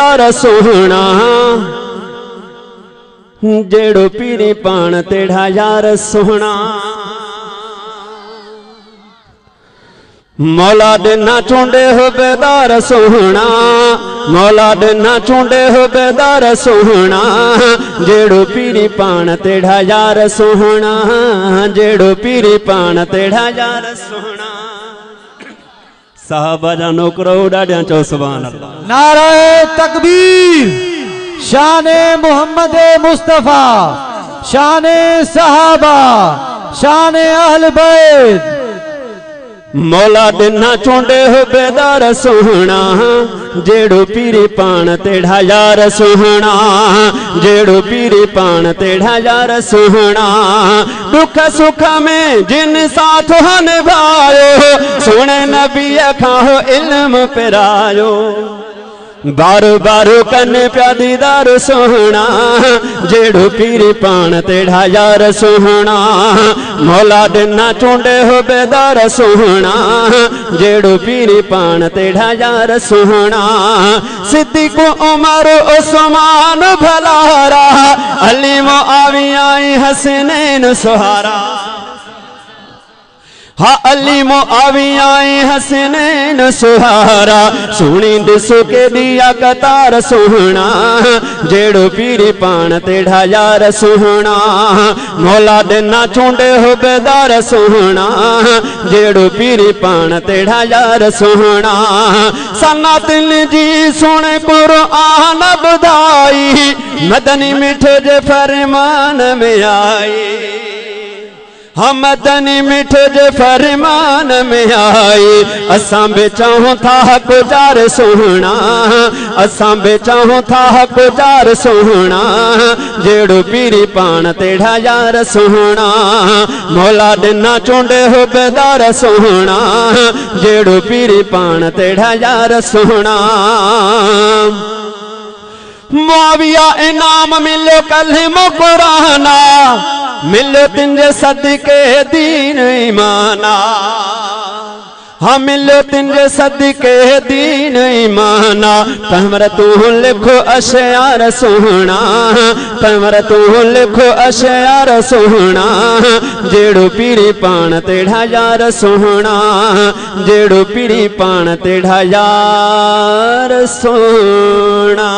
बेदार सोहना जेड़ो पीरी पान तेढ़ा यार सोहना मौला दे ना चूंडे हो बेदार सोहना मौला दे ना चूंडे हो बेदार सोहना जेड़ो पीरी पान तेढ़ा यार सोहना जेड़ो पीरी पान तेढ़ा यार सोहना साहबा जा नौकरो डाडिया चो सुभान अल्लाह। नारे तकबीर। शाने मोहम्मद मुस्तफा, शाने सहाबा, शाने अहल बैत। मौला दिना चूंडे हो बेदार सोहना जेड़ो पीरी पान तेढ़ा यार सोहना जेड़ो पीरी पान तेढ़ा यार सोहना दुख सुख में जिन साथ निभायो सुने नबी खाओ इल्म पिरायो बारो बारो कन्ने प्या दीदार सोहना जेड़ो पीरी पान तेढ़ा यार सोहना मौला दिना चूंडे हो बेदार सोहना जेड़ो पीरी पान तेढ़ा यार सोहना सिद्दीक उमर उस्मान भलारा अली मुआविया हसनैन सुहारा हा अली मुआविया हसनैन सुहारा सुनी दिसो के दिया कतार सोहना जेड़ो पीरी पान तेढ़ा यार सोहना मौला दिना चूंडे हो बेदार सोहना जेड़ो पीरी पान तेढ़ा यार सोहना सना दिल जी सुन कुरआन बधाई मदनी मिठे जे फरमान में आई हम मदनी मिठे जे फरमान में आई असां बेचाऊं था गुजार सोहना असां बेचाऊं था गुजार सोहना जेड़ो पीरी पान तेढ़ा यार सोहना मौला दिना चूंडे हो बेदार सोहना जेड़ो पीरी पान तेढ़ा यार सोहना मुआविया इनाम मिलो कलमो कुराना मिलो तिंजे सदके दीन ईमाना हम मिलो तिंजे सदके दीन ईमाना तमर तू लिखो अशयार सोहना तमर तू लिखो अशयार सोहना जेड़ो पीरी पान तेढ़ा यार सोहना जेड़ो पीरी पान तेढ़ा यार सोहना।